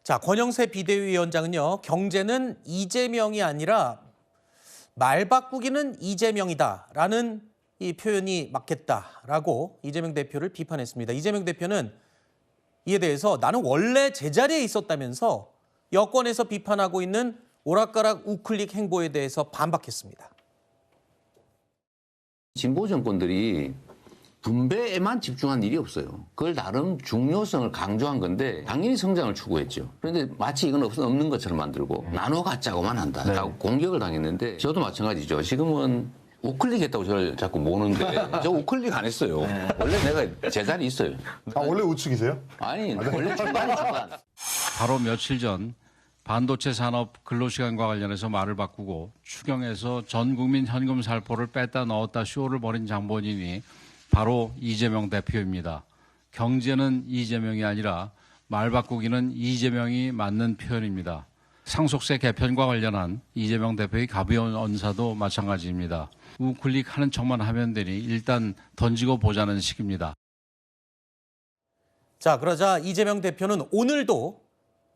자, 권영세 비대위원장은요, 경제는 이재명이 아니라 말 바꾸기는 이재명이다라는 이 표현이 맞겠다라고 이재명 대표를 비판했습니다. 이재명 대표는 이에 대해서 나는 원래 제자리에 있었다면서 여권에서 비판하고 있는 오락가락 우클릭 행보에 대해서 반박했습니다. 진보 정권들이 분배에만 집중한 일이 없어요. 그걸 나름 중요성을 강조한 건데 당연히 성장을 추구했죠. 그런데 마치 이건 없는 것처럼 만들고 나눠 갖자고만 한다라고 공격을 당했는데 저도 마찬가지죠. 지금은 우클릭 했다고 저를 자꾸 모는데 저 우클릭 안 했어요. 원래 내가 제자리에 있어요. 아, 원래 우측이세요? 아니 원래 중간이 중간. 바로 며칠 전 반도체 산업 근로시간과 관련해서 말을 바꾸고 추경에서 전 국민 현금 살포를 뺐다 넣었다 쇼를 벌인 장본인이 바로 이재명 대표입니다. 경제는 이재명이 아니라 말 바꾸기는 이재명이 맞는 표현입니다. 상속세 개편과 관련한 이재명 대표의 가벼운 언사도 마찬가지입니다. 우클릭하는 척만 하면 되니 일단 던지고 보자는 식입니다. 자, 그러자 이재명 대표는 오늘도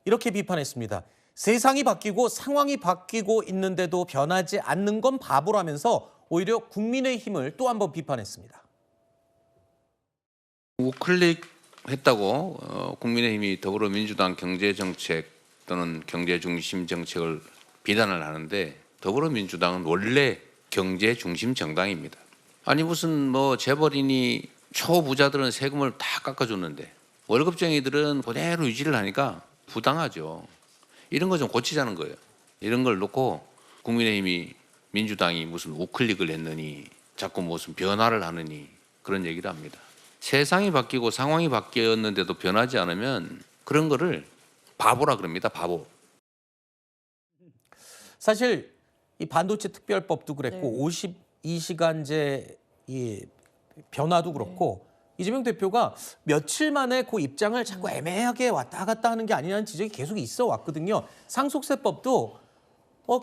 이렇게 비판했습니다. 세상이 바뀌고 상황이 바뀌고 있는데도 변하지 않는 건 바보라면서 오히려 국민의힘을 또 한 번 비판했습니다. 우클릭 했다고 국민의힘이 더불어민주당 경제정책 또는 경제중심 정책을 비난을 하는데 더불어민주당은 원래 경제중심 정당입니다. 아니 무슨 뭐 재벌이니 초부자들은 세금을 다 깎아줬는데 월급쟁이들은 그대로 유지를 하니까 부당하죠. 이런 거 좀 고치자는 거예요. 이런 걸 놓고 국민의힘이 민주당이 무슨 우클릭을 했느니 자꾸 무슨 변화를 하느니 그런 얘기를 합니다. 세상이 바뀌고 상황이 바뀌었는데도 변하지 않으면 그런 거를 바보라 그럽니다. 바보. 사실 이 반도체 특별법도 그랬고 52시간제 이 변화도 그렇고 이재명 대표가 며칠 만에 그 입장을 자꾸 애매하게 왔다 갔다 하는 게 아니라는 지적이 계속 있어 왔거든요. 상속세법도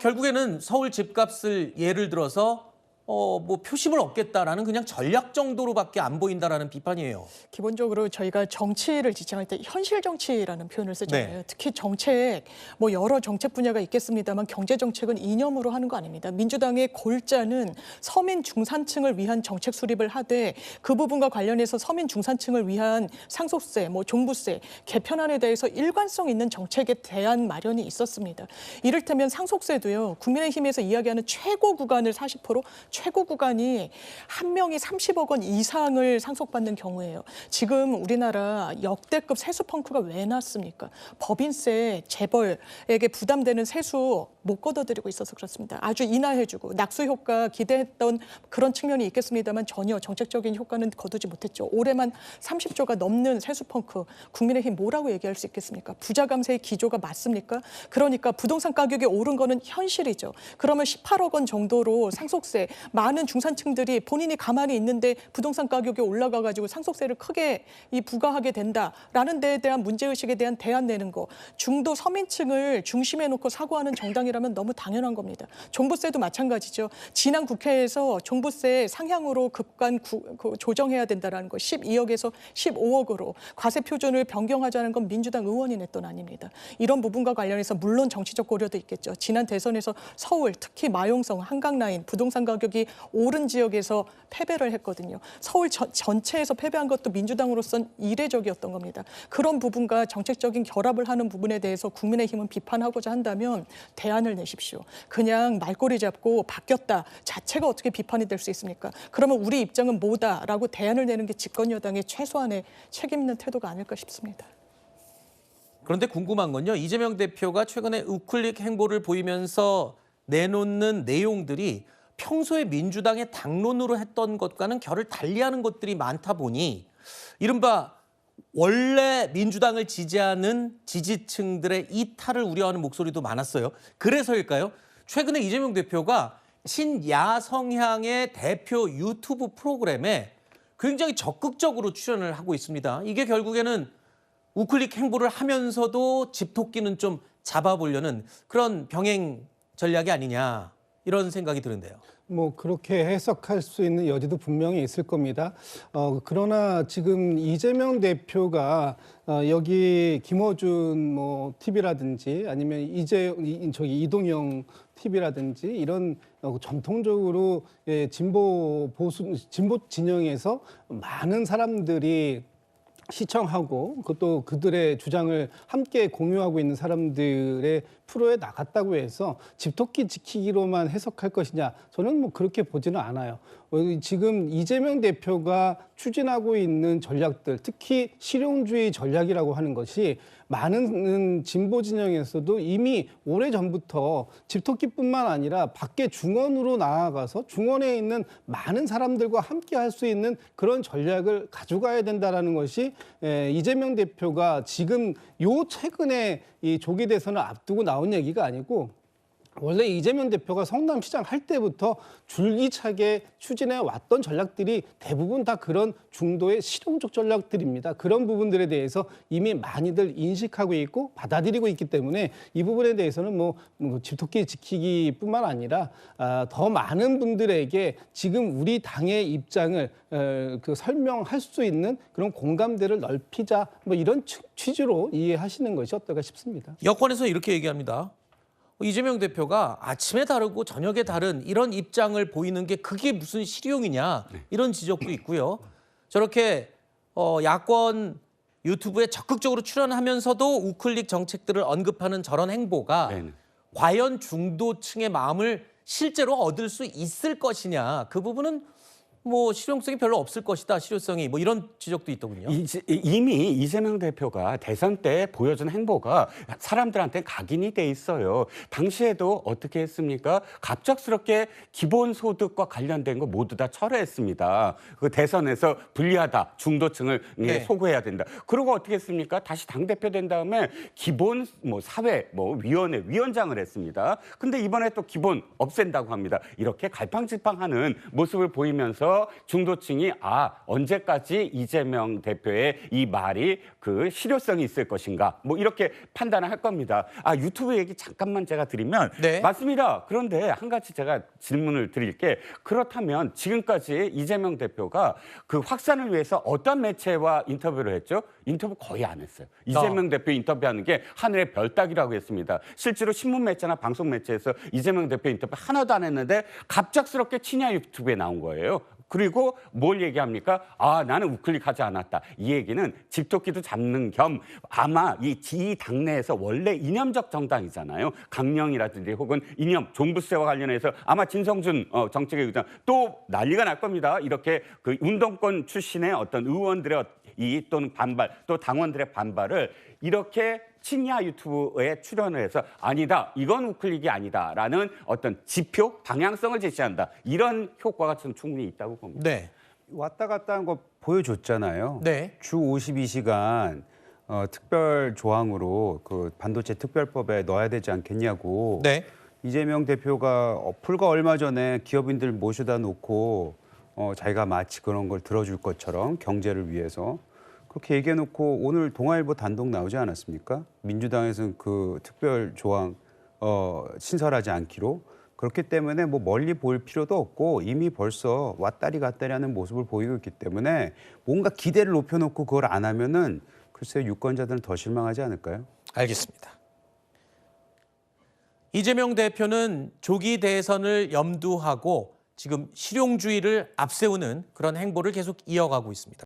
결국에는 서울 집값을 예를 들어서 뭐 표심을 얻겠다라는 그냥 전략 정도로밖에 안 보인다라는 비판이에요. 기본적으로 저희가 정치를 지칭할 때 현실 정치라는 표현을 쓰잖아요. 네. 특히 정책, 뭐 여러 정책 분야가 있겠습니다만 경제 정책은 이념으로 하는 거 아닙니다. 민주당의 골자는 서민 중산층을 위한 정책 수립을 하되 그 부분과 관련해서 서민 중산층을 위한 상속세, 뭐 종부세 개편안에 대해서 일관성 있는 정책에 대한 마련이 있었습니다. 이를테면 상속세도요. 국민의힘에서 이야기하는 최고 구간을 40%, 최고 구간이 한 명이 30억 원 이상을 상속받는 경우예요. 지금 우리나라 역대급 세수 펑크가 왜 났습니까? 법인세, 재벌에게 부담되는 세수 못 걷어들이고 있어서 그렇습니다. 아주 인하해주고 낙수 효과 기대했던 그런 측면이 있겠습니다만 전혀 정책적인 효과는 거두지 못했죠. 올해만 30조가 넘는 세수 펑크, 국민의힘 뭐라고 얘기할 수 있겠습니까? 부자 감세의 기조가 맞습니까? 그러니까 부동산 가격이 오른 거는 현실이죠. 그러면 18억 원 정도로 상속세, 많은 중산층들이 본인이 가만히 있는데 부동산 가격이 올라가가지고 상속세를 크게 부과하게 된다라는 데에 대한 문제의식에 대한 대안 내는 거. 중도 서민층을 중심에 놓고 사고하는 정당이라면 너무 당연한 겁니다. 종부세도 마찬가지죠. 지난 국회에서 종부세 상향으로 급간 조정해야 된다라는 거 12억에서 15억으로 과세 표준을 변경하자는 건 민주당 의원이 냈던 아닙니다. 이런 부분과 관련해서 물론 정치적 고려도 있겠죠. 지난 대선에서 서울 특히 마용성 한강라인 부동산 가격이 오른 지역에서 패배를 했거든요. 서울 전체에서 패배한 것도 민주당으로선 이례적이었던 겁니다. 그런 부분과 정책적인 결합을 하는 부분에 대해서 국민의힘은 비판하고자 한다면 대안을 내십시오. 그냥 말꼬리 잡고 바뀌었다 자체가 어떻게 비판이 될 수 있습니까? 그러면 우리 입장은 뭐다라고 대안을 내는 게 집권 여당의 최소한의 책임 있는 태도가 아닐까 싶습니다. 그런데 궁금한 건요. 이재명 대표가 최근에 우클릭 행보를 보이면서 내놓는 내용들이 평소에 민주당의 당론으로 했던 것과는 결을 달리하는 것들이 많다 보니 이른바 원래 민주당을 지지하는 지지층들의 이탈을 우려하는 목소리도 많았어요. 그래서일까요? 최근에 이재명 대표가 친야 성향의 대표 유튜브 프로그램에 굉장히 적극적으로 출연을 하고 있습니다. 이게 결국에는 우클릭 행보를 하면서도 집토끼는 좀 잡아보려는 그런 병행 전략이 아니냐. 이런 생각이 드는데요. 뭐 그렇게 해석할 수 있는 여지도 분명히 있을 겁니다. 그러나 지금 이재명 대표가 여기 김어준 뭐 TV라든지 아니면 이동영 TV라든지 이런 전통적으로 진보 진영에서 많은 사람들이 시청하고 그것도 그들의 주장을 함께 공유하고 있는 사람들의 프로에 나갔다고 해서 집토끼 지키기로만 해석할 것이냐, 저는 뭐 그렇게 보지는 않아요. 지금 이재명 대표가 추진하고 있는 전략들, 특히 실용주의 전략이라고 하는 것이 많은 진보 진영에서도 이미 오래전부터 집토끼뿐만 아니라 밖에 중원으로 나아가서 중원에 있는 많은 사람들과 함께 할 수 있는 그런 전략을 가져가야 된다는 것이 이재명 대표가 지금 최근에 이 조기 대선을 앞두고 나온 얘기가 아니고 원래 이재명 대표가 성남시장 할 때부터 줄기차게 추진해 왔던 전략들이 대부분 다 그런 중도의 실용적 전략들입니다. 그런 부분들에 대해서 이미 많이들 인식하고 있고 받아들이고 있기 때문에 이 부분에 대해서는 뭐 집토끼 지키기뿐만 아니라 더 많은 분들에게 지금 우리 당의 입장을 설명할 수 있는 그런 공감대를 넓히자, 뭐 이런 취지로 이해하시는 것이 어떨까 싶습니다. 여권에서 이렇게 얘기합니다. 이재명 대표가 아침에 다르고 저녁에 다른 이런 입장을 보이는 게 그게 무슨 실용이냐, 이런 지적도 있고요. 저렇게 야권 유튜브에 적극적으로 출연하면서도 우클릭 정책들을 언급하는 저런 행보가 과연 중도층의 마음을 실제로 얻을 수 있을 것이냐, 그 부분은 뭐 실용성이 별로 없을 것이다, 실효성이, 뭐 이런 지적도 있더군요. 이미 이재명 대표가 대선 때 보여준 행보가 사람들한테 각인이 돼 있어요. 당시에도 어떻게 했습니까? 갑작스럽게 기본소득과 관련된 거 모두 다 철회했습니다. 그 대선에서 불리하다, 중도층을 소구해야 된다. 그러고 어떻게 했습니까? 다시 당대표 된 다음에 기본 사회 위원장을 했습니다. 근데 이번에 또 기본 없앤다고 합니다. 이렇게 갈팡질팡하는 모습을 보이면서 중도층이 언제까지 이재명 대표의 이 말이 그 실효성이 있을 것인가, 뭐 이렇게 판단을 할 겁니다. 유튜브 얘기 잠깐만 제가 드리면 맞습니다. 그런데 한 가지 제가 질문을 드릴게, 그렇다면 지금까지 이재명 대표가 그 확산을 위해서 어떤 매체와 인터뷰를 했죠? 인터뷰 거의 안 했어요. 이재명 대표 인터뷰하는 게 하늘의 별 따기라고 했습니다. 실제로 신문 매체나 방송 매체에서 이재명 대표 인터뷰 하나도 안 했는데 갑작스럽게 친야 유튜브에 나온 거예요. 그리고 뭘 얘기합니까? 나는 우클릭하지 않았다. 이 얘기는 집토끼도 잡는 겸 아마 이 당내에서 원래 이념적 정당이잖아요. 강령이라든지 혹은 이념, 종부세와 관련해서 아마 진성준 정책위 의장 또 난리가 날 겁니다. 이렇게 그 운동권 출신의 어떤 의원들의 또는 반발, 또 당원들의 반발을 이렇게 친야 유튜브에 출연을 해서 아니다, 이건 우클릭이 아니다라는 어떤 지표, 방향성을 제시한다. 이런 효과가 저는 충분히 있다고 봅니다. 네. 왔다 갔다 한 거 보여줬잖아요. 네. 주 52시간 특별 조항으로 그 반도체 특별법에 넣어야 되지 않겠냐고. 네. 이재명 대표가 불과 얼마 전에 기업인들 모셔다 놓고 자기가 마치 그런 걸 들어줄 것처럼 경제를 위해서 그렇게 얘기해놓고 오늘 동아일보 단독 나오지 않았습니까? 민주당에서는 그 특별 조항 신설하지 않기로. 그렇기 때문에 뭐 멀리 볼 필요도 없고 이미 벌써 왔다리 갔다리 하는 모습을 보이고 있기 때문에 뭔가 기대를 높여놓고 그걸 안 하면은 글쎄요, 유권자들은 더 실망하지 않을까요? 알겠습니다. 이재명 대표는 조기 대선을 염두하고 지금 실용주의를 앞세우는 그런 행보를 계속 이어가고 있습니다.